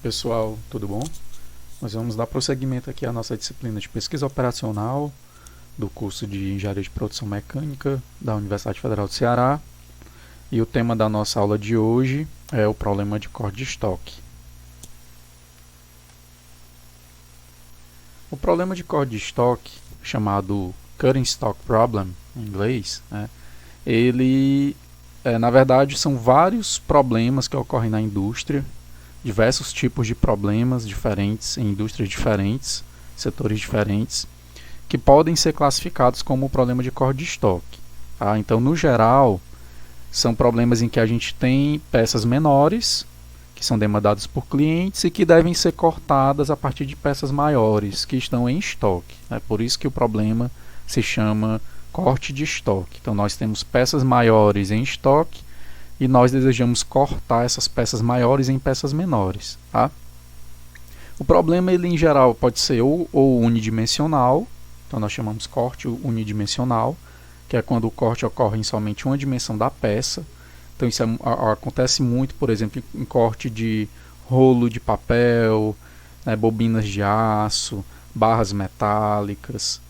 Pessoal, tudo bom? Nós vamos dar prosseguimento aqui à nossa disciplina de pesquisa operacional do curso de Engenharia de Produção Mecânica da Universidade Federal do Ceará. E o tema da nossa aula de hoje é o problema de corte de estoque. O problema de corte de estoque, chamado Cutting Stock Problem em inglês, ele, na verdade, são vários problemas que ocorrem na indústria, diversos tipos de problemas diferentes em indústrias diferentes, setores diferentes, que podem ser classificados como problema de corte de estoque. Tá? Então, no geral, são problemas em que a gente tem peças menores, que são demandadas por clientes e que devem ser cortadas a partir de peças maiores, que estão em estoque. É por isso que o problema se chama corte de estoque. Então, nós temos peças maiores em estoque e nós desejamos cortar essas peças maiores em peças menores. Tá? O problema, ele em geral, pode ser ou unidimensional, então nós chamamos corte unidimensional, que é quando o corte ocorre em somente uma dimensão da peça. Então isso acontece muito, por exemplo, em corte de rolo de papel, bobinas de aço, barras metálicas.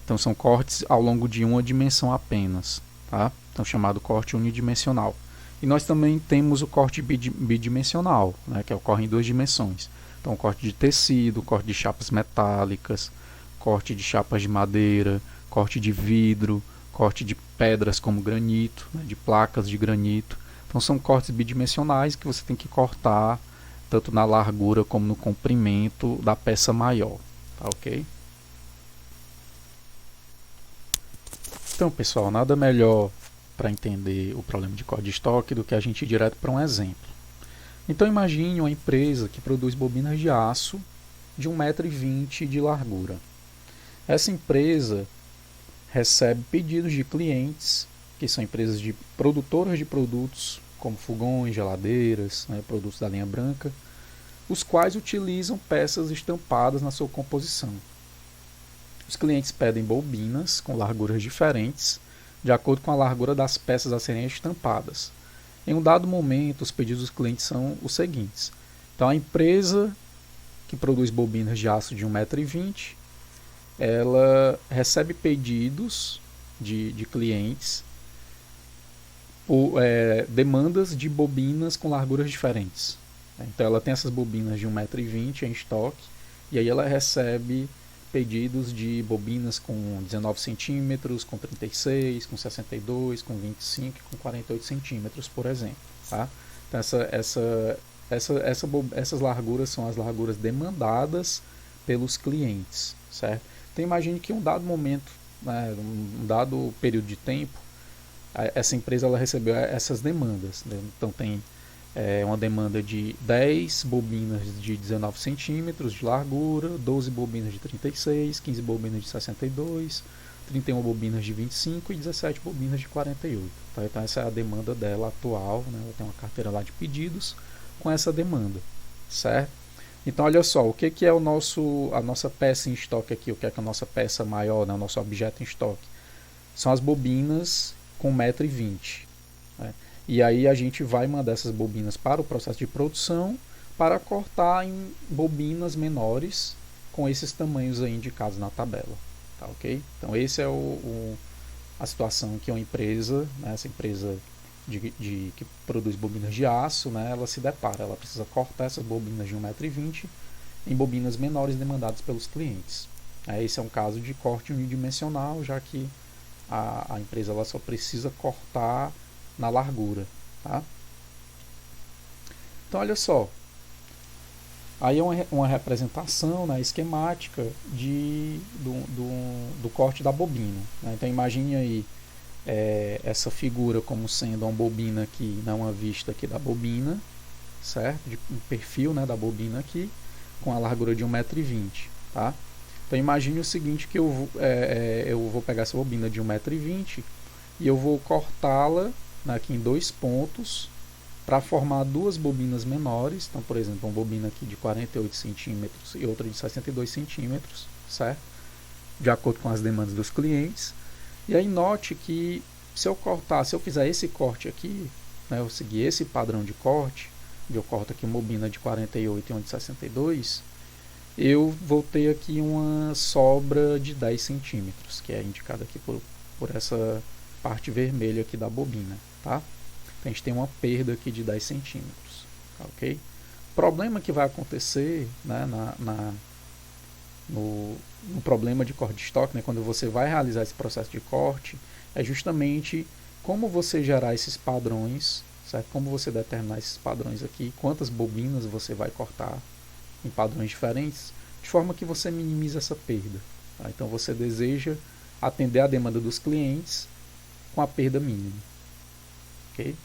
Então são cortes ao longo de uma dimensão apenas, tá? Então chamado corte unidimensional. E nós também temos o corte bidimensional, que ocorre em duas dimensões. Então corte de tecido, corte de chapas metálicas, corte de chapas de madeira, corte de vidro, corte de pedras como granito, de placas de granito. Então são cortes bidimensionais que você tem que cortar tanto na largura como no comprimento da peça maior. Tá ok? Então, pessoal, nada melhor para entender o problema de corte de estoque do que a gente ir direto para um exemplo. Então imagine uma empresa que produz bobinas de aço de 1,20 m de largura. Essa empresa recebe pedidos de clientes, que são empresas de produtoras de produtos, como fogões, geladeiras, produtos da linha branca, os quais utilizam peças estampadas na sua composição. Os clientes pedem bobinas com larguras diferentes, de acordo com a largura das peças a serem estampadas. Em um dado momento, os pedidos dos clientes são os seguintes. Então, a empresa que produz bobinas de aço de 1,20 m, ela recebe pedidos de clientes, demandas de bobinas com larguras diferentes. Então, ela tem essas bobinas de 1,20 m em estoque, e aí ela recebe pedidos de bobinas com 19 centímetros, com 36, com 62, com 25 e com 48 centímetros, por exemplo. Tá? Então essas larguras são as larguras demandadas pelos clientes. Certo? Então imagine que em um dado momento, um dado período de tempo, essa empresa ela recebeu essas demandas. Então tem uma demanda de 10 bobinas de 19 centímetros de largura, 12 bobinas de 36, 15 bobinas de 62, 31 bobinas de 25 e 17 bobinas de 48. Tá? Então essa é a demanda dela atual, ela tem uma carteira lá de pedidos com essa demanda, certo? Então olha só, o que é a nossa peça em estoque aqui, o que é a nossa peça maior, o nosso objeto em estoque? São as bobinas com 1,20 m. E aí a gente vai mandar essas bobinas para o processo de produção para cortar em bobinas menores com esses tamanhos aí indicados na tabela. Tá, ok? Então essa é a situação que uma empresa, essa empresa que produz bobinas de aço, ela se depara. Ela precisa cortar essas bobinas de 1,20 m em bobinas menores demandadas pelos clientes. Esse é um caso de corte unidimensional, já que a empresa ela só precisa cortar na largura. Tá? Então olha só, aí é uma representação esquemática do corte da bobina. Então imagine aí essa figura como sendo uma bobina aqui, uma vista aqui da bobina, certo? Um perfil da bobina aqui, com a largura de 1,20 m. Tá? Então imagine o seguinte, que eu vou pegar essa bobina de 1,20 m e eu vou cortá-la aqui em dois pontos para formar duas bobinas menores. Então, por exemplo, uma bobina aqui de 48 centímetros e outra de 62 centímetros, certo? De acordo com as demandas dos clientes. E aí note que se eu fizer esse corte aqui, eu seguir esse padrão de corte, eu corto aqui uma bobina de 48 e uma de 62, eu vou ter aqui uma sobra de 10 centímetros, que é indicada aqui por essa parte vermelha aqui da bobina, tá? Então a gente tem uma perda aqui de 10 centímetros, tá, ok? O problema que vai acontecer, né, no problema de corte de estoque, né, quando você vai realizar esse processo de corte, é justamente como você gerar esses padrões, certo? Como você determinar esses padrões aqui, quantas bobinas você vai cortar em padrões diferentes, de forma que você minimize essa perda, tá? Então você deseja atender a demanda dos clientes com a perda mínima, ok?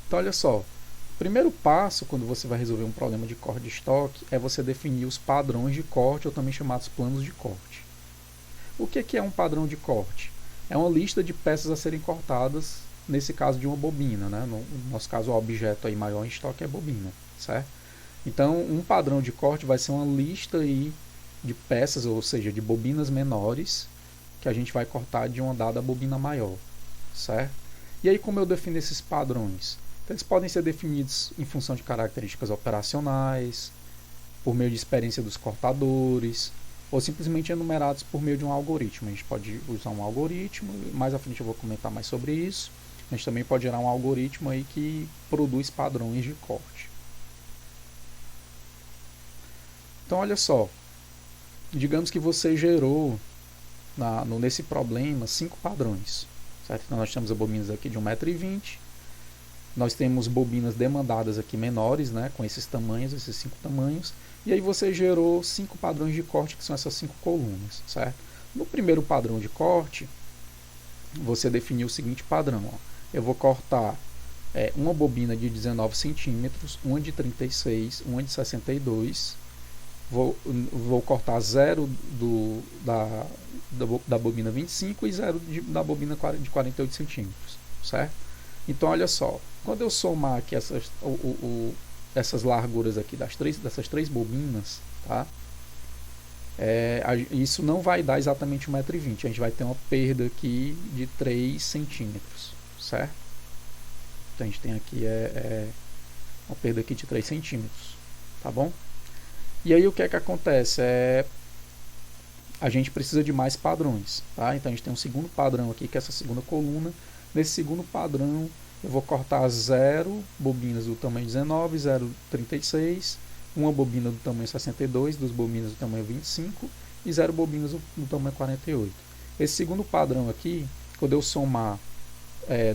Então olha só, o primeiro passo quando você vai resolver um problema de corte de estoque é você definir os padrões de corte, ou também chamados planos de corte. O que é um padrão de corte? É uma lista de peças a serem cortadas, nesse caso de uma bobina, né? No nosso caso o objeto aí maior em estoque é a bobina, certo? Então um padrão de corte vai ser uma lista aí de peças, ou seja, de bobinas menores, que a gente vai cortar de uma dada bobina maior, certo? E aí como eu defino esses padrões? Então, eles podem ser definidos em função de características operacionais, por meio de experiência dos cortadores, ou simplesmente enumerados por meio de um algoritmo. A gente pode usar um algoritmo, mais à frente eu vou comentar mais sobre isso. A gente também pode gerar um algoritmo aí que produz padrões de corte. Então olha só, digamos que você gerou nesse problema 5 padrões, certo? Então nós temos bobinas aqui de 1,20 m, nós temos bobinas demandadas aqui menores, né, com esses tamanhos, esses 5 tamanhos, e aí você gerou 5 padrões de corte, que são essas 5 colunas, certo? No primeiro padrão de corte, você definiu o seguinte padrão, ó. Eu vou cortar uma bobina de 19 centímetros, uma de 36, uma de 62, vou cortar 0 da bobina 25 e 0 da bobina de 48 centímetros, certo? Então olha só, quando eu somar aqui essas larguras aqui dessas três bobinas, tá? Isso não vai dar exatamente 1,20 m, a gente vai ter uma perda aqui de 3 centímetros, certo? Então a gente tem aqui uma perda aqui de 3 centímetros, tá bom? E aí o que é que acontece? A gente precisa de mais padrões, tá? Então a gente tem um segundo padrão aqui, que é essa segunda coluna. Nesse segundo padrão eu vou cortar 0 bobinas do tamanho 19, 0,36, uma bobina do tamanho 62, 2 bobinas do tamanho 25 e 0 bobinas do tamanho 48. Esse segundo padrão aqui, quando eu somar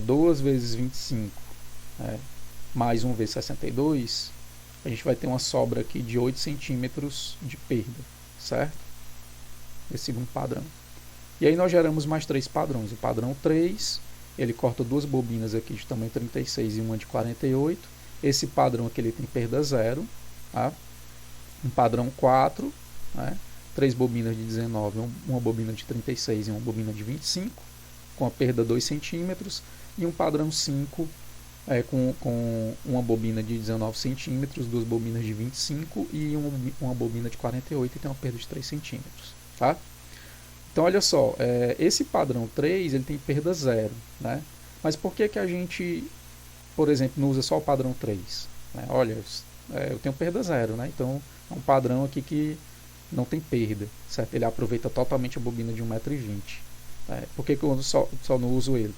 2 vezes 25 mais 1 vezes 62, a gente vai ter uma sobra aqui de 8 centímetros de perda, certo? Esse segundo padrão. E aí nós geramos mais 3 padrões. O padrão 3, ele corta 2 bobinas aqui de tamanho 36 e uma de 48. Esse padrão aqui ele tem perda 0. Tá? Um padrão 4, né? 3 bobinas de 19, uma bobina de 36 e uma bobina de 25, com a perda 2 centímetros. E um padrão 5, com uma bobina de 19 centímetros, 2 bobinas de 25 e uma bobina de 48 e tem uma perda de 3 centímetros. Tá? Então olha só, esse padrão 3 ele tem perda 0, né? Mas por que a gente, por exemplo, não usa só o padrão 3? Né? Olha, eu tenho perda 0, né? Então é um padrão aqui que não tem perda, certo? Ele aproveita totalmente a bobina de 1,20 m. Por que eu só não uso ele?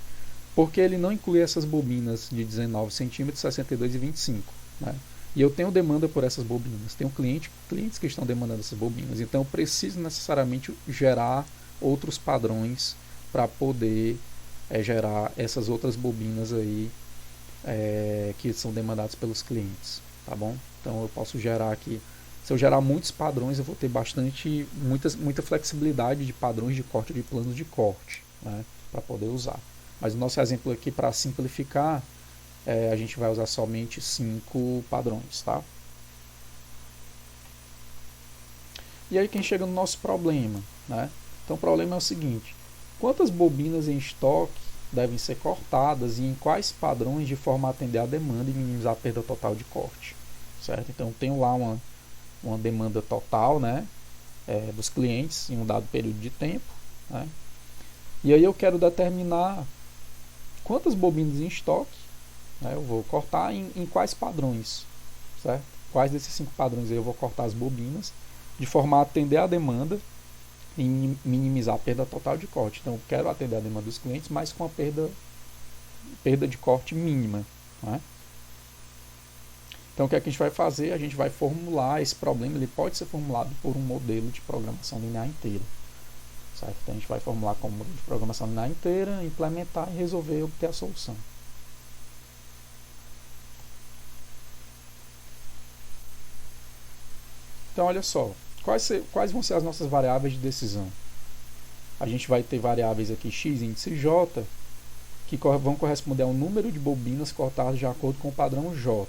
Porque ele não inclui essas bobinas de 19 centímetros, 62 e 25, né? E eu tenho demanda por essas bobinas, tenho clientes que estão demandando essas bobinas, então eu preciso necessariamente gerar outros padrões para poder gerar essas outras bobinas aí que são demandadas pelos clientes, tá bom? Então eu posso gerar aqui, se eu gerar muitos padrões, eu vou ter muita flexibilidade de padrões de corte, de planos de corte, né, para poder usar. Mas o nosso exemplo aqui, para simplificar, a gente vai usar somente 5 padrões, tá? E aí quem chega no nosso problema, né? Então o problema é o seguinte: quantas bobinas em estoque devem ser cortadas e em quais padrões de forma a atender a demanda e minimizar a perda total de corte, certo? Então eu tenho lá uma demanda total, né, dos clientes em um dado período de tempo, né? E aí eu quero determinar quantas bobinas em estoque né? Eu vou cortar em quais padrões, certo? Quais desses 5 padrões aí eu vou cortar as bobinas, de forma a atender a demanda e minimizar a perda total de corte. Então eu quero atender a demanda dos clientes, mas com a perda de corte mínima, né? Então o que é que a gente vai fazer? A gente vai formular esse problema, ele pode ser formulado por um modelo de programação linear inteira, certo? Então a gente vai formular como modelo de programação linear inteira, implementar e resolver e obter a solução. Então olha só, quais vão ser as nossas variáveis de decisão? A gente vai ter variáveis aqui x, índice j, que vão corresponder ao número de bobinas cortadas de acordo com o padrão J.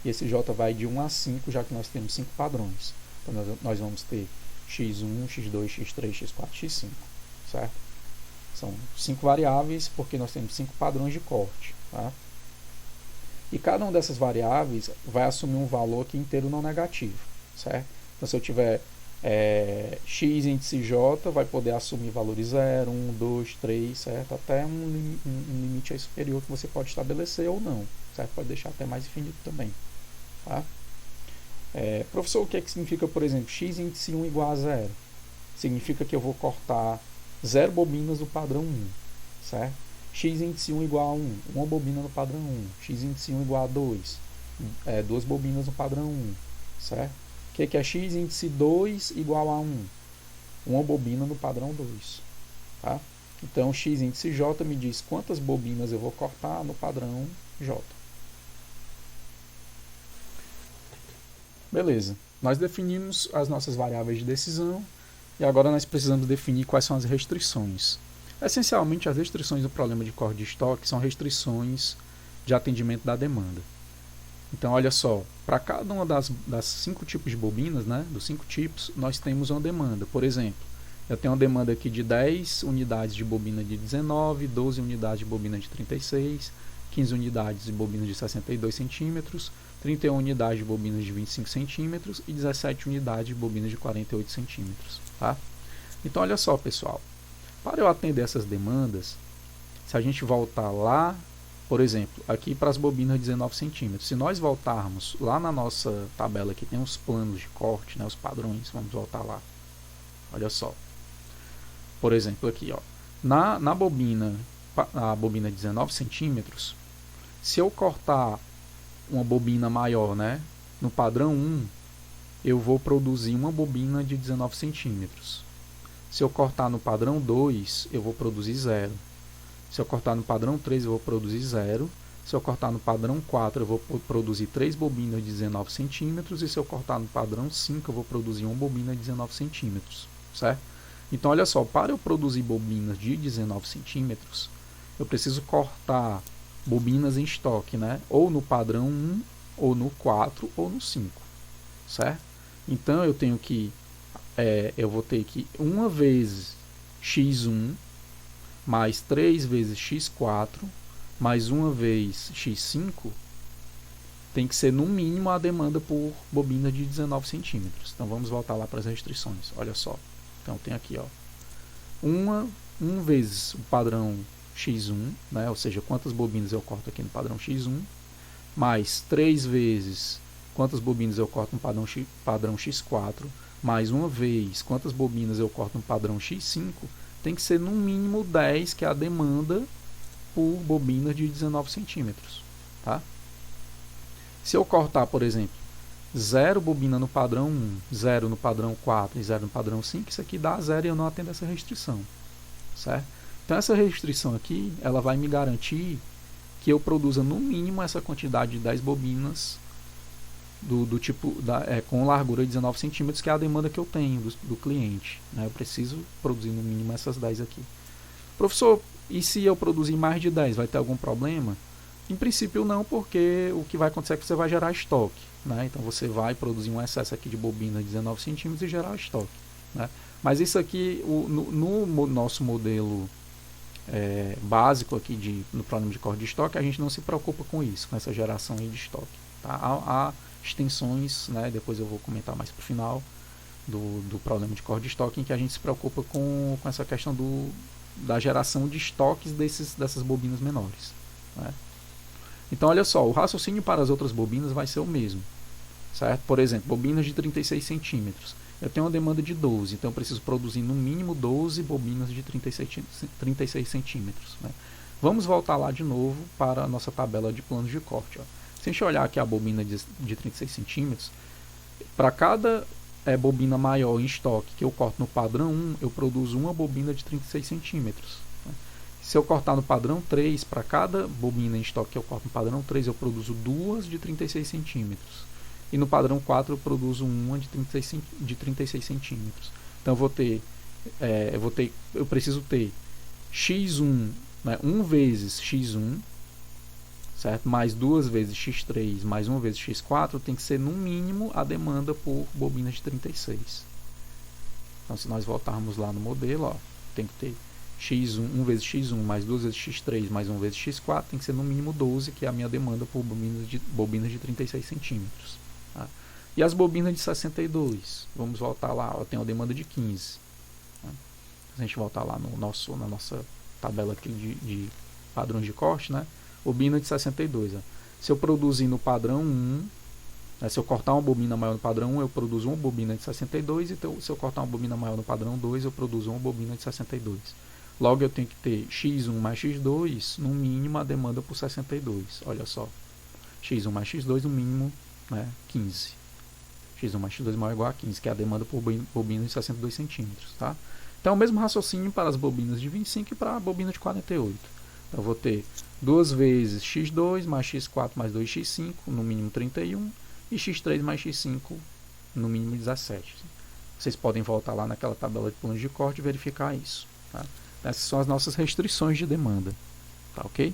E esse J vai de 1 a 5, já que nós temos 5 padrões. Então nós vamos ter x1, x2, x3, x4, x5. Certo? São 5 variáveis porque nós temos 5 padrões de corte. Tá? E cada uma dessas variáveis vai assumir um valor aqui inteiro não negativo. Certo? Então se eu tiver x índice j, vai poder assumir valores 0, 1, 2, 3, certo? Até um limite superior que você pode estabelecer ou não, certo? Pode deixar até mais infinito também, tá? Professor, o que significa, por exemplo, x índice 1 igual a 0? Significa que eu vou cortar 0 bobinas do padrão 1, certo? X índice 1 igual a 1, uma bobina no padrão 1. X índice 1 igual a 2, 2 bobinas no padrão 1, certo? O que é x índice 2 igual a 1? Uma bobina no padrão 2. Tá? Então, x índice j me diz quantas bobinas eu vou cortar no padrão j. Beleza. Nós definimos as nossas variáveis de decisão e agora nós precisamos definir quais são as restrições. Essencialmente, as restrições do problema de corte de estoque são restrições de atendimento da demanda. Então, olha só, para cada uma das 5 tipos de bobinas, né, dos 5 tipos, nós temos uma demanda. Por exemplo, eu tenho uma demanda aqui de 10 unidades de bobina de 19, 12 unidades de bobina de 36, 15 unidades de bobina de 62 centímetros, 31 unidades de bobinas de 25 centímetros e 17 unidades de bobinas de 48 centímetros. Tá? Então, olha só, pessoal, para eu atender essas demandas, se a gente voltar lá, por exemplo, aqui para as bobinas de 19 centímetros, se nós voltarmos lá na nossa tabela que tem os planos de corte, né, os padrões, vamos voltar lá. Olha só. Por exemplo, aqui, ó, na bobina, a bobina de 19 centímetros, se eu cortar uma bobina maior, né, no padrão 1, eu vou produzir uma bobina de 19 centímetros. Se eu cortar no padrão 2, eu vou produzir 0. Se eu cortar no padrão 3, eu vou produzir 0. Se eu cortar no padrão 4, eu vou produzir 3 bobinas de 19 centímetros. E se eu cortar no padrão 5, eu vou produzir uma bobina de 19 centímetros. Certo? Então, olha só, para eu produzir bobinas de 19 centímetros, eu preciso cortar bobinas em estoque, né? Ou no padrão 1, ou no 4, ou no 5. Certo? Então, eu tenho que... eu vou ter que 1 vezes x1 mais 3 vezes x4 mais 1 vez x5 tem que ser no mínimo a demanda por bobina de 19 centímetros. Então vamos voltar lá para as restrições. Olha só. Então tem aqui, ó, 1 vezes o padrão x1, né, ou seja, quantas bobinas eu corto aqui no padrão x1, mais 3 vezes quantas bobinas eu corto no padrão x4, mais 1 vez quantas bobinas eu corto no padrão x5, tem que ser no mínimo 10, que é a demanda por bobina de 19 centímetros. Tá? Se eu cortar, por exemplo, 0 bobina no padrão 1, 0 no padrão 4 e 0 no padrão 5, isso aqui dá 0 e eu não atendo essa restrição. Certo? Então essa restrição aqui, ela vai me garantir que eu produza no mínimo essa quantidade de 10 bobinas do tipo com largura de 19 centímetros, que é a demanda que eu tenho do cliente. Né? Eu preciso produzir no mínimo essas 10 aqui. Professor, e se eu produzir mais de 10, vai ter algum problema? Em princípio não, porque o que vai acontecer é que você vai gerar estoque. Né? Então você vai produzir um excesso aqui de bobina de 19 centímetros e gerar estoque. Né? Mas isso aqui, no nosso modelo básico aqui no problema de corte de estoque, a gente não se preocupa com isso, com essa geração aí de estoque. Tá? Há extensões, né? Depois eu vou comentar mais para o final do problema de corte de estoque, em que a gente se preocupa com essa questão da geração de estoques dessas bobinas menores. Né? Então, olha só, o raciocínio para as outras bobinas vai ser o mesmo, certo? Por exemplo, bobinas de 36 centímetros. Eu tenho uma demanda de 12, então eu preciso produzir no mínimo 12 bobinas de 36 centímetros. Né? Vamos voltar lá de novo para a nossa tabela de planos de corte. Ó. Se a gente olhar aqui a bobina de 36 centímetros, para cada bobina maior em estoque que eu corto no padrão 1, eu produzo uma bobina de 36 centímetros. Né? Se eu cortar no padrão 3, para cada bobina em estoque que eu corto no padrão 3, eu produzo duas de 36 centímetros. E no padrão 4 eu produzo uma de 36 centímetros. Então eu preciso ter x1, né, 1 vezes x1, certo? Mais 2 vezes x3, mais 1 vezes x4, tem que ser no mínimo a demanda por bobina de 36. Então se nós voltarmos lá no modelo, ó, tem que ter x1, 1 vezes x1, mais 2 vezes x3, mais 1 vezes x4, tem que ser no mínimo 12, que é a minha demanda por bobinas de 36 centímetros. Tá? E as bobinas de 62, vamos voltar lá, eu tenho a demanda de 15. Tá? Se a gente voltar lá na nossa tabela aqui de padrões de corte, né? Bobina de 62. Ó. Se eu produzir no padrão 1, né? Se eu cortar uma bobina maior no padrão 1, eu produzo uma bobina de 62, então se eu cortar uma bobina maior no padrão 2, eu produzo uma bobina de 62. Logo eu tenho que ter x1 mais x2, no mínimo a demanda por 62. Olha só, x1 mais x2, no mínimo, né, 15. x1 mais x2 maior ou igual a 15, que é a demanda por bobina de 62 centímetros. Tá? Então é o mesmo raciocínio para as bobinas de 25 e para a bobina de 48. Então eu vou ter 2 vezes x2 mais x4 mais 2x5, no mínimo 31, e x3 mais x5, no mínimo 17. Vocês podem voltar lá naquela tabela de planos de corte e verificar isso. Tá? Essas são as nossas restrições de demanda. Tá, ok?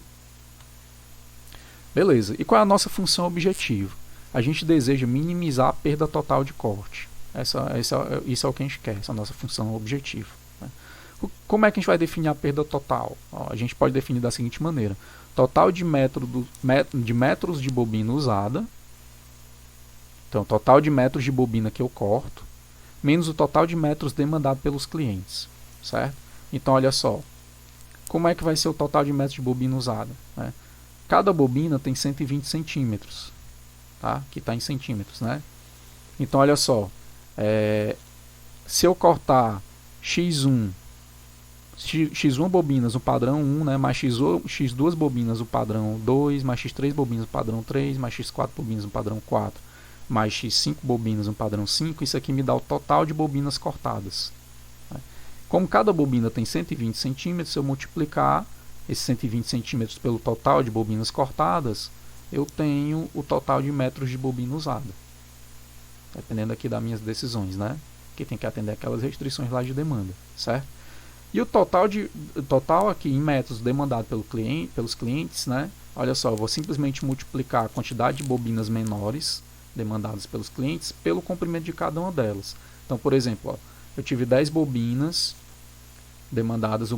Beleza. E qual é a nossa função objetivo? A gente deseja minimizar a perda total de corte. Isso é o que a gente quer, essa é a nossa função objetivo. Né? Como é que a gente vai definir a perda total? Ó, a gente pode definir da seguinte maneira. Total de metros de bobina usada. Então, total de metros de bobina que eu corto, menos o total de metros demandado pelos clientes. Certo? Então, olha só. Como é que vai ser o total de metros de bobina usada? Né? Cada bobina tem 120 centímetros. Tá? Que está em centímetros. Né? Então, olha só. Se eu cortar x1 bobinas o padrão 1, né, mais x2 bobinas o padrão 2, mais x3 bobinas o padrão 3, mais x4 bobinas o padrão 4, mais x5 bobinas no padrão 5, isso aqui me dá o total de bobinas cortadas. Como cada bobina tem 120 centímetros, se eu multiplicar esses 120 centímetros pelo total de bobinas cortadas, eu tenho o total de metros de bobina usada. Dependendo aqui das minhas decisões, né? Que tem que atender aquelas restrições lá de demanda, certo? E o total aqui em metros demandado pelos clientes, né? Olha só, eu vou simplesmente multiplicar a quantidade de bobinas menores demandadas pelos clientes pelo comprimento de cada uma delas. Então, por exemplo, ó, eu tive 10 bobinas demandadas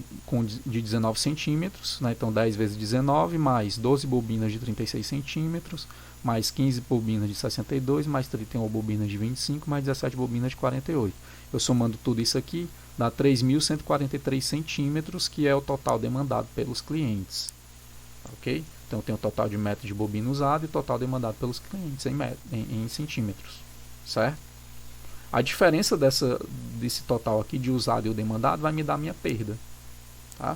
de 19 centímetros, né? Então 10 vezes 19, mais 12 bobinas de 36 centímetros, mais 15 bobinas de 62, mais 31 bobinas de 25, mais 17 bobinas de 48. Eu somando tudo isso aqui, dá 3.143 centímetros, que é o total demandado pelos clientes. Ok? Então eu tenho o total de metros de bobina usado e o total demandado pelos clientes em centímetros. Certo? A diferença desse total aqui de usado e o demandado vai me dar a minha perda. Tá?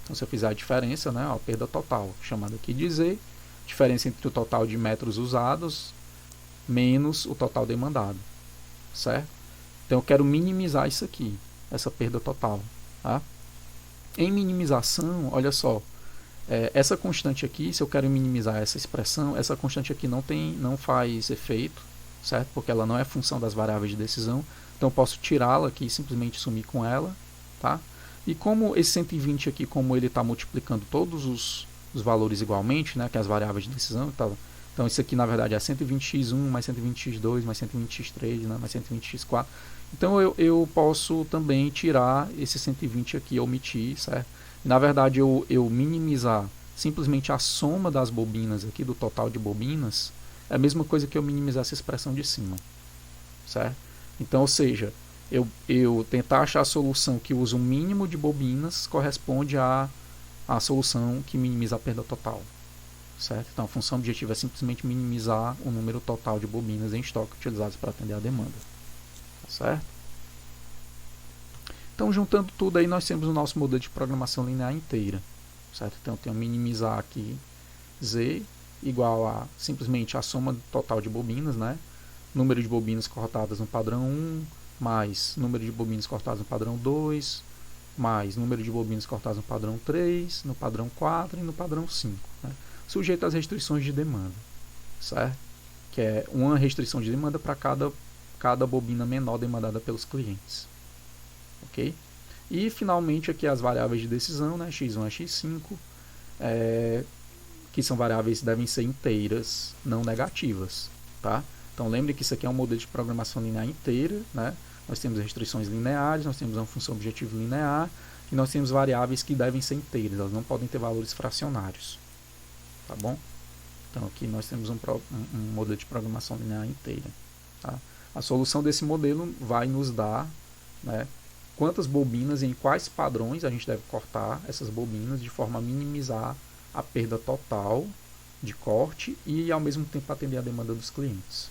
Então se eu fizer a diferença, né, ó, perda total, chamada aqui de Z, diferença entre o total de metros usados menos o total demandado. Certo? Então eu quero minimizar isso aqui, essa perda total. Tá? Em minimização, olha só, essa constante aqui, se eu quero minimizar essa expressão, essa constante aqui não faz efeito, certo? Porque ela não é função das variáveis de decisão, então eu posso tirá-la aqui e simplesmente sumir com ela. Tá? E como esse 120 aqui, como ele está multiplicando todos os valores igualmente, né, que é as variáveis de decisão, então isso aqui na verdade é 120x1 mais 120x2 mais 120x3, né, mais 120x4. Então eu posso também tirar esse 120 aqui, omitir, certo? E, na verdade eu minimizar simplesmente a soma das bobinas aqui, do total de bobinas, é a mesma coisa que eu minimizar essa expressão de cima. Certo? Então, ou seja, eu tentar achar a solução que usa o mínimo de bobinas corresponde à solução que minimiza a perda total. certo? Então a função objetiva é simplesmente minimizar o número total de bobinas em estoque utilizadas para atender a demanda, tá certo? Então, juntando tudo aí, nós temos o nosso modelo de programação linear inteira, certo? Então eu tenho minimizar aqui Z igual a simplesmente a soma total de bobinas, né? Número de bobinas cortadas no padrão 1, mais número de bobinas cortadas no padrão 2, mais número de bobinas cortadas no padrão 3, no padrão 4 e no padrão 5. Né? Sujeito às restrições de demanda, certo? Que é uma restrição de demanda para cada bobina menor demandada pelos clientes. Ok? E finalmente aqui as variáveis de decisão, né? x1 a x5, que são variáveis que devem ser inteiras, não negativas. Tá? Então lembre que isso aqui é um modelo de programação linear inteira, né? Nós temos restrições lineares, nós temos uma função objetiva linear e nós temos variáveis que devem ser inteiras, elas não podem ter valores fracionários. Tá bom? Então aqui nós temos um modelo de programação linear inteira. Tá? A solução desse modelo vai nos dar, né, quantas bobinas e em quais padrões a gente deve cortar essas bobinas de forma a minimizar a perda total de corte e ao mesmo tempo atender a demanda dos clientes.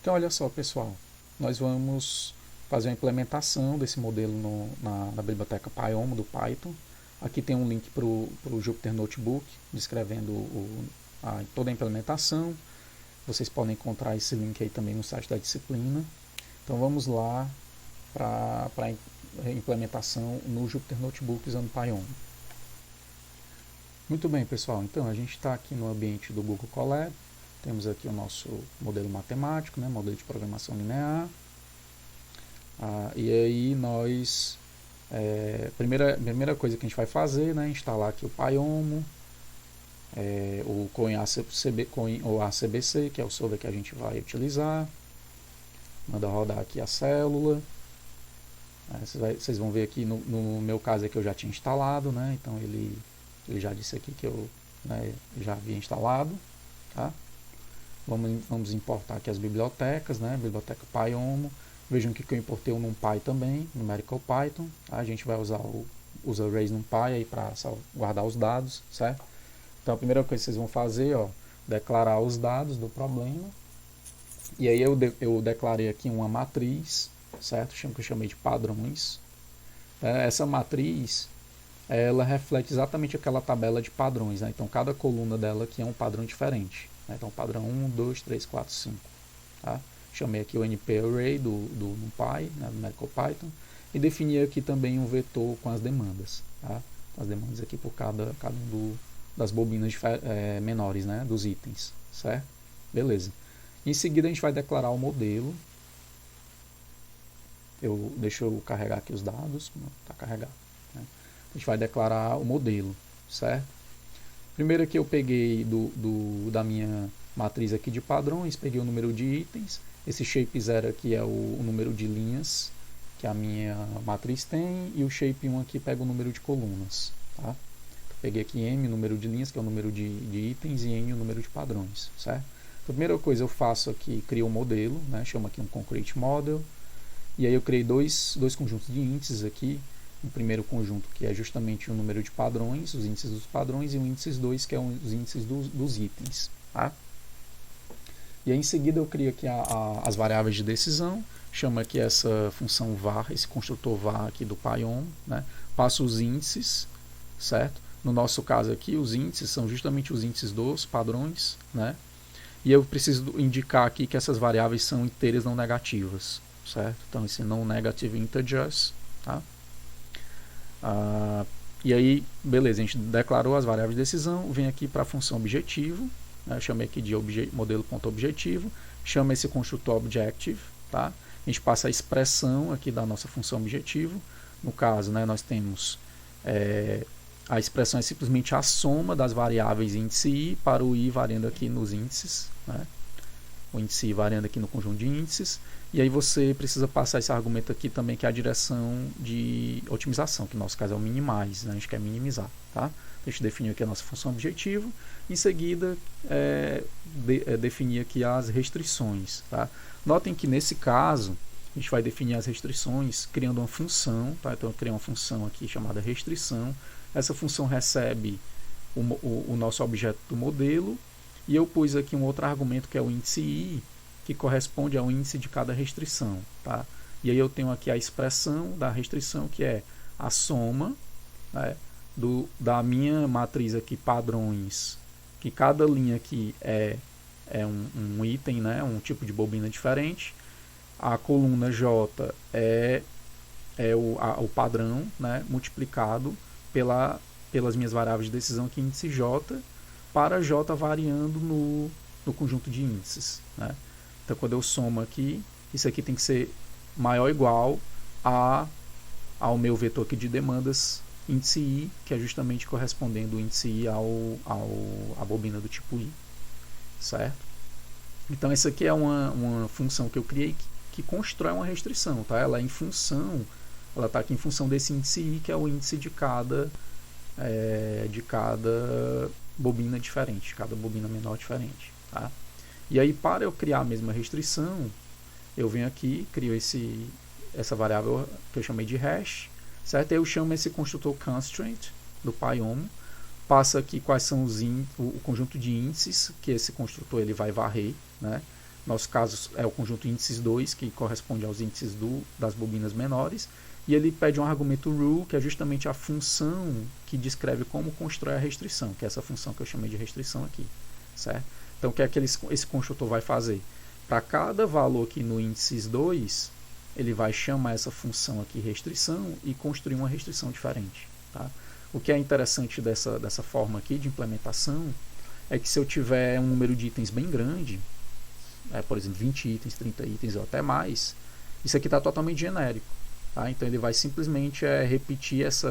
Então olha só, pessoal, nós vamos fazer uma implementação desse modelo na biblioteca Pyomo do Python. Aqui tem um link para o Jupyter Notebook descrevendo toda a implementação. Vocês podem encontrar esse link aí também no site da disciplina. Então vamos lá para a implementação no Jupyter Notebook usando Pyomo. Muito bem, pessoal, então a gente está aqui no ambiente do Google Colab, temos aqui o nosso modelo matemático, né, modelo de programação linear, e aí nós, primeira coisa que a gente vai fazer, né, instalar aqui o Pyomo, o ACBC, que é o solver que a gente vai utilizar, manda rodar aqui a célula, vocês vão ver aqui, no meu caso aqui eu já tinha instalado, né, então ele já disse aqui que eu, né, já havia instalado. Tá? Vamos importar aqui as bibliotecas, né, biblioteca Pyomo. Vejam que eu importei o NumPy também, Numerical Python. Tá? A gente vai usar o arrays NumPy aí para guardar os dados, certo? Então a primeira coisa que vocês vão fazer, ó, declarar os dados do problema. E aí eu declarei aqui uma matriz, certo? Que eu chamei de padrões. Essa matriz, ela reflete exatamente aquela tabela de padrões, né? Então cada coluna dela aqui é um padrão diferente, né? Então padrão 1, 2, 3, 4, 5, tá? Chamei aqui o NP-Array do NumPy, né, do MicroPython, e defini aqui também um vetor com as demandas, tá? As demandas aqui por cada das bobinas menores, né, dos itens, certo? Beleza. Em seguida a gente vai declarar o modelo. Deixa eu carregar aqui os dados, está carregado, né? A gente vai declarar o modelo, certo? Primeiro aqui eu peguei da minha matriz aqui de padrões, peguei o número de itens, esse shape 0 aqui é o número de linhas que a minha matriz tem, e o shape 1 aqui pega o número de colunas, tá? Então, peguei aqui M, número de linhas, que é o número de itens, e N, o número de padrões, certo? Então, a primeira coisa eu faço aqui, crio um modelo, né? Chamo aqui um concrete model, e aí eu criei dois conjuntos de índices aqui. O primeiro conjunto, que é justamente o número de padrões, os índices dos padrões, e o índice 2, que é os índices dos itens. Tá? E aí, em seguida, eu crio aqui as variáveis de decisão, chamo aqui essa função var, esse construtor var aqui do Pyomo, né? Passo os índices, certo? No nosso caso aqui, os índices são justamente os índices dos padrões, né? E eu preciso indicar aqui que essas variáveis são inteiras não negativas, certo? Então, esse non negative integers, tá? E aí, beleza, a gente declarou as variáveis de decisão, vem aqui para a função objetivo, né, eu chamei aqui de modelo.objetivo, chama esse construtor objective, tá? A gente passa a expressão aqui da nossa função objetivo, no caso, né, nós temos, a expressão é simplesmente a soma das variáveis índice i para o i variando aqui nos índices, né? O índice i variando aqui no conjunto de índices, e aí você precisa passar esse argumento aqui também, que é a direção de otimização, que no nosso caso é o minimize, né? A gente quer minimizar, tá? A gente definiu aqui a nossa função objetivo, em seguida definir aqui as restrições, tá? Notem que nesse caso a gente vai definir as restrições criando uma função, tá? Então eu criei uma função aqui chamada restrição, essa função recebe o nosso objeto do modelo, e eu pus aqui um outro argumento que é o índice I, que corresponde ao índice de cada restrição. Tá? E aí eu tenho aqui a expressão da restrição, que é a soma, né, da minha matriz aqui padrões, que cada linha aqui é um item, né, um tipo de bobina diferente. A coluna J é o padrão, né, multiplicado pelas minhas variáveis de decisão, que é índice J, para J variando no conjunto de índices. Né? Então, quando eu somo aqui, isso aqui tem que ser maior ou igual ao meu vetor aqui de demandas, índice I, que é justamente correspondendo o índice I à bobina do tipo I. Certo? Então, essa aqui é uma função que eu criei que constrói uma restrição. Tá? Ela está aqui em função desse índice I, que é o índice de cada bobina diferente, cada bobina menor diferente. Tá? E aí, para eu criar a mesma restrição, eu venho aqui, crio essa variável que eu chamei de hash, certo? Eu chamo esse construtor constraint do PyOmo, passa aqui quais são o conjunto de índices que esse construtor ele vai varrer, né? Nosso caso é o conjunto índices 2, que corresponde aos índices das bobinas menores, e ele pede um argumento rule, que é justamente a função que descreve como constrói a restrição, que é essa função que eu chamei de restrição aqui, certo? Então, o que é que esse construtor vai fazer? Para cada valor aqui no índices 2, ele vai chamar essa função aqui restrição e construir uma restrição diferente. Tá? O que é interessante dessa forma aqui de implementação é que se eu tiver um número de itens bem grande, por exemplo, 20 itens, 30 itens ou até mais, isso aqui está totalmente genérico. Tá? Então ele vai simplesmente repetir esse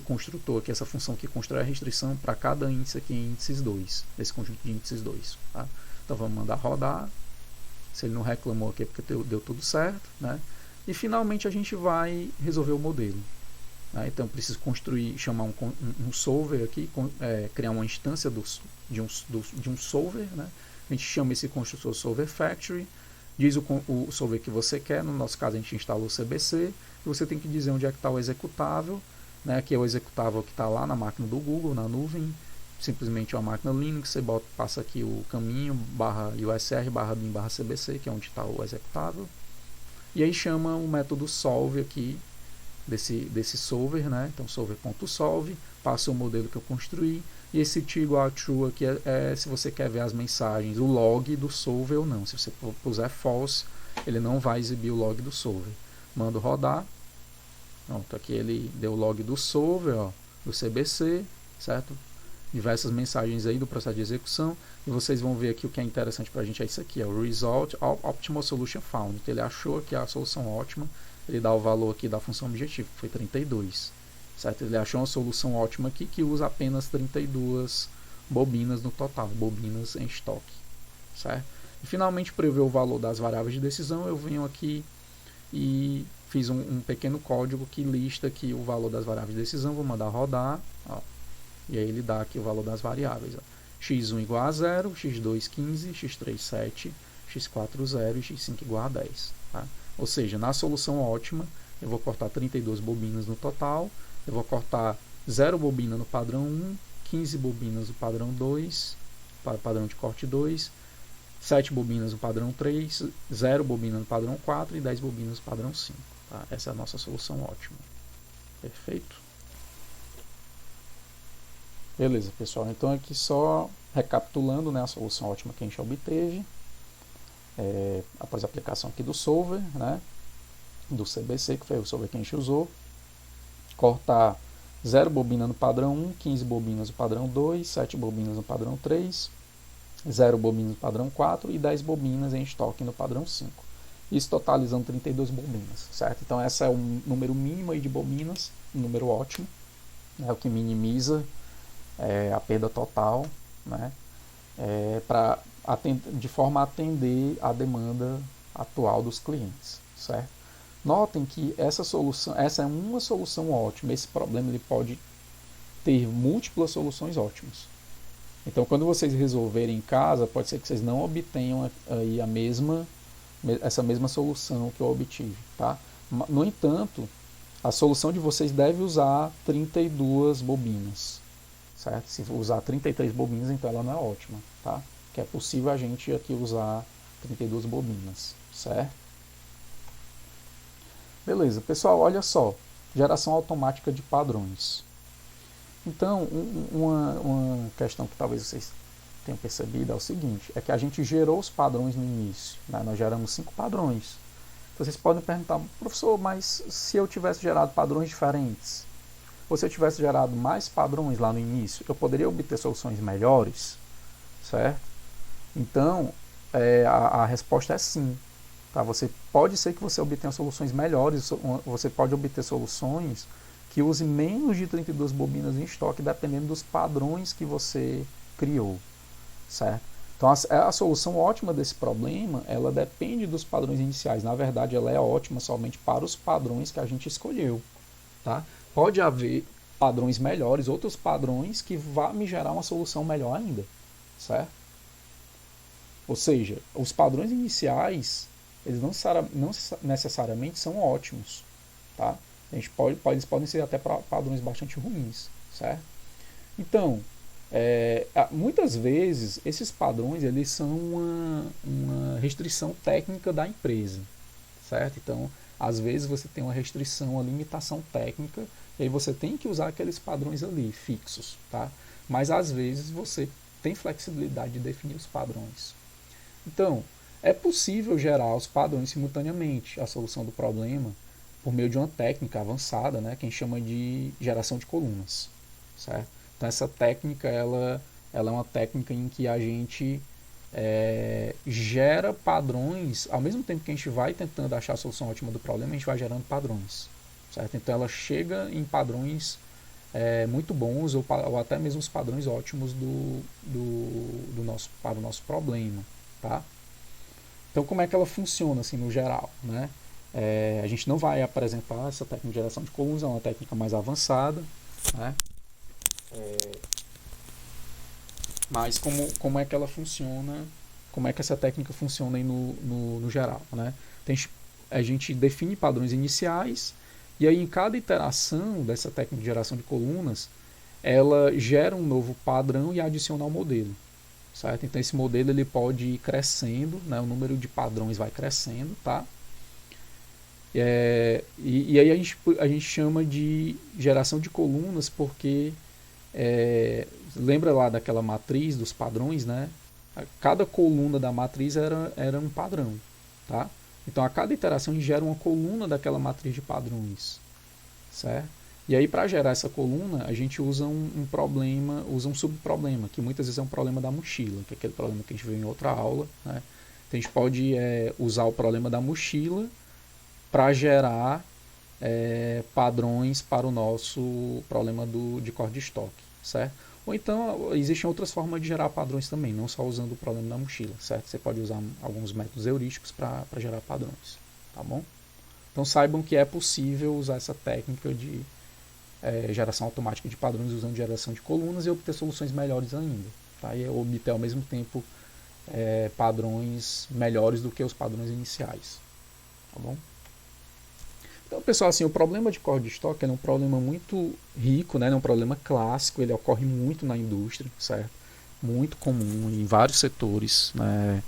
construtor aqui, essa função que constrói a restrição para cada índice aqui em índices 2, esse conjunto de índices 2. Tá? Então vamos mandar rodar. Se ele não reclamou aqui é porque deu tudo certo. Né? E finalmente a gente vai resolver o modelo. Né? Então eu preciso chamar um solver aqui, criar uma instância de um solver. Né? A gente chama esse construtor solver factory, diz o solver que você quer. No nosso caso a gente instalou o CBC, e você tem que dizer onde é que está o executável, né? Que é o executável que está lá na máquina do Google, na nuvem, simplesmente uma máquina Linux. Você passa aqui o caminho /usr/bin/cbc, que é onde está o executável, e aí chama o método solve aqui desse solver, né? Então solver.solve, passa o modelo que eu construí, e esse t igual a true aqui se você quer ver as mensagens, o log do solver ou não. Se você puser false, ele não vai exibir o log do solver. Mando rodar. Pronto, aqui ele deu o log do solver, ó, do CBC, certo? Diversas mensagens aí do processo de execução, e vocês vão ver aqui o que é interessante para a gente é isso aqui, o result optimal solution found. Então ele achou que a solução ótima, ele dá o valor aqui da função objetivo, que foi 32. Certo? Ele achou uma solução ótima aqui que usa apenas 32 bobinas no total, bobinas em estoque. Certo? E finalmente, para eu ver o valor das variáveis de decisão, eu venho aqui e fiz um pequeno código que lista aqui o valor das variáveis de decisão. Vou mandar rodar, ó, e aí ele dá aqui o valor das variáveis. Ó. x1 igual a 0, x2 15, x3 7, x4 0 e x5 igual a 10. Tá? Ou seja, na solução ótima, eu vou cortar 32 bobinas no total, eu vou cortar 0 bobina no padrão 1, 15 bobinas no padrão 2, padrão de corte 2, 7 bobinas no padrão 3, 0 bobina no padrão 4 e 10 bobinas no padrão 5. Tá? Essa é a nossa solução ótima. Perfeito? Beleza, pessoal. Então aqui só recapitulando, né, a solução ótima que a gente obteve. Após a aplicação aqui do solver, né, do CBC, que foi o solver que a gente usou. Cortar 0 bobina no padrão 1, 15 bobinas no padrão 2, 7 bobinas no padrão 3, 0 bobinas no padrão 4 e 10 bobinas em estoque no padrão 5. Isso totalizando 32 bobinas, certo? Então esse é o número mínimo aí de bobinas, um número ótimo, né, o que minimiza a perda total, né, de forma a atender a demanda atual dos clientes, certo? Notem que essa é uma solução ótima. Esse problema ele pode ter múltiplas soluções ótimas. Então, quando vocês resolverem em casa, pode ser que vocês não obtenham aí essa mesma solução que eu obtive. Tá? No entanto, a solução de vocês deve usar 32 bobinas, certo? Se usar 33 bobinas, então ela não é ótima, tá? Que é possível a gente aqui usar 32 bobinas, certo? Beleza, pessoal, olha só, geração automática de padrões. Então, uma questão que talvez vocês tenham percebido é o seguinte, é que a gente gerou os padrões no início, né? Nós geramos 5 padrões. Então, vocês podem perguntar, professor, mas se eu tivesse gerado padrões diferentes, ou se eu tivesse gerado mais padrões lá no início, eu poderia obter soluções melhores, certo? Então, a resposta é sim. Tá? Pode ser que você obtenha soluções melhores, você pode obter soluções que use menos de 32 bobinas em estoque, dependendo dos padrões que você criou, certo? Então, a solução ótima desse problema, ela depende dos padrões iniciais. Na verdade, ela é ótima somente para os padrões que a gente escolheu, tá? Pode haver padrões melhores, outros padrões que vão me gerar uma solução melhor ainda, certo? Ou seja, os padrões iniciais, eles não necessariamente são ótimos, tá? Eles podem ser até padrões bastante ruins, certo? Então, muitas vezes esses padrões eles são uma restrição técnica da empresa, certo? Então, às vezes você tem uma restrição, uma limitação técnica, e aí você tem que usar aqueles padrões ali fixos, tá? Mas às vezes você tem flexibilidade de definir os padrões. Então, é possível gerar os padrões simultaneamente, a solução do problema, por meio de uma técnica avançada, né, que a gente chama de geração de colunas, certo? Então essa técnica ela é uma técnica em que a gente gera padrões, ao mesmo tempo que a gente vai tentando achar a solução ótima do problema, a gente vai gerando padrões, certo? Então ela chega em padrões muito bons ou até mesmo os padrões ótimos para o nosso problema, tá? Então como é que ela funciona assim no geral, né? A gente não vai apresentar essa técnica de geração de colunas, é uma técnica mais avançada, né? Mas como é que ela funciona, como é que essa técnica funciona aí no geral, né? A gente define padrões iniciais e aí em cada iteração dessa técnica de geração de colunas, ela gera um novo padrão e adiciona ao modelo, certo? Então esse modelo ele pode ir crescendo, né? O número de padrões vai crescendo, tá? E aí a gente chama de geração de colunas porque lembra lá daquela matriz dos padrões, né? Cada coluna da matriz era um padrão, tá? Então a cada iteração a gente gera uma coluna daquela matriz de padrões, certo? E aí para gerar essa coluna a gente usa usa um subproblema, que muitas vezes é um problema da mochila, que é aquele problema que a gente viu em outra aula, né? Então a gente pode usar o problema da mochila para gerar padrões para o nosso problema de corte de estoque, certo? Ou então existem outras formas de gerar padrões também, não só usando o problema da mochila, certo? Você pode usar alguns métodos heurísticos para gerar padrões, tá bom? Então saibam que é possível usar essa técnica de geração automática de padrões usando geração de colunas e obter soluções melhores ainda, tá? E obter ao mesmo tempo padrões melhores do que os padrões iniciais, tá bom? Então, pessoal, assim, o problema de corte de estoque é um problema muito rico, né? É um problema clássico, ele ocorre muito na indústria, certo? Muito comum em vários setores, né?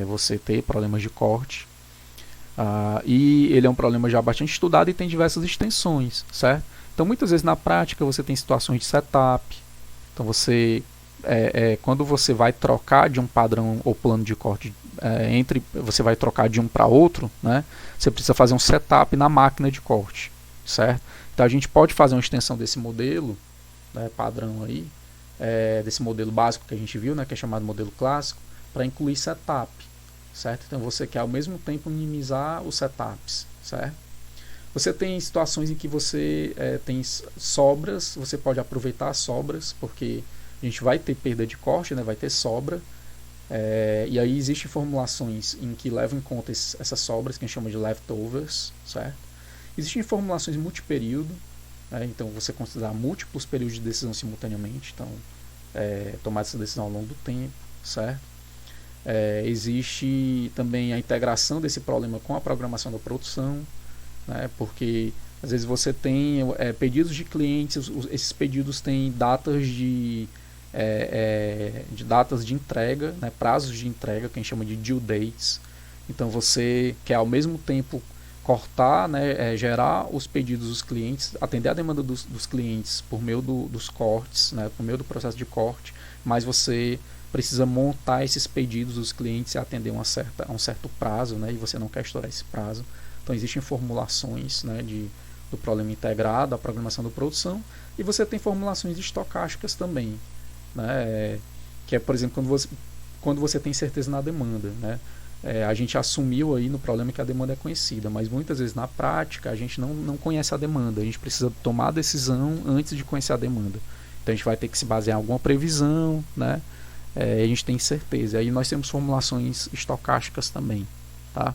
Você ter problemas de corte. E ele é um problema já bastante estudado e tem diversas extensões, certo? Então, muitas vezes na prática você tem situações de setup. Então, quando você vai trocar de um padrão ou plano de corte você vai trocar de um para outro, né? Você precisa fazer um setup na máquina de corte, certo? Então a gente pode fazer uma extensão desse modelo, né, padrão aí, desse modelo básico que a gente viu, né, que é chamado modelo clássico, para incluir setup, certo? Então você quer ao mesmo tempo minimizar os setups, certo? Você tem situações em que você tem sobras, você pode aproveitar as sobras, porque a gente vai ter perda de corte, né, vai ter sobra. E aí existem formulações em que levam em conta essas sobras que a gente chama de leftovers, certo? Existem formulações multiperíodo, né? Então você considerar múltiplos períodos de decisão simultaneamente, então tomar essa decisão ao longo do tempo, certo? Existe também a integração desse problema com a programação da produção, né? Porque Às vezes você tem pedidos de clientes, esses pedidos têm datas de datas de entrega, né, prazos de entrega, que a gente chama de due dates. Então você quer ao mesmo tempo cortar, né, gerar os pedidos dos clientes, atender a demanda dos clientes por meio dos cortes, né, por meio do processo de corte, mas você precisa montar esses pedidos dos clientes e atender a um certo prazo, né, e você não quer estourar esse prazo. Então existem formulações, né, do problema integrado, a programação da produção, e você tem formulações estocásticas também, né, que é, por exemplo, quando você tem certeza na demanda, né. A gente assumiu aí no problema que a demanda é conhecida, mas muitas vezes na prática a gente não conhece a demanda, a gente precisa tomar a decisão antes de conhecer a demanda. Então a gente vai ter que se basear em alguma previsão, né? A gente tem certeza. Aí nós temos formulações estocásticas também, tá?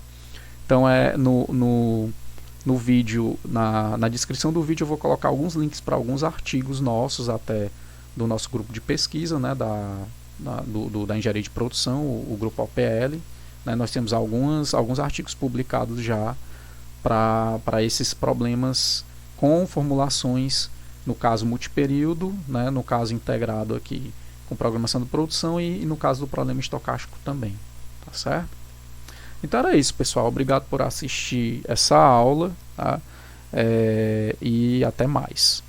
Então no vídeo, na descrição do vídeo eu vou colocar alguns links para alguns artigos nossos, até do nosso grupo de pesquisa, né? Da engenharia de produção, o grupo OPL. Né, nós temos alguns artigos publicados já para esses problemas com formulações, no caso multiperíodo, né, no caso integrado aqui com programação de produção e no caso do problema estocástico também. Tá certo? Então era isso, pessoal. Obrigado por assistir essa aula, tá? E até mais.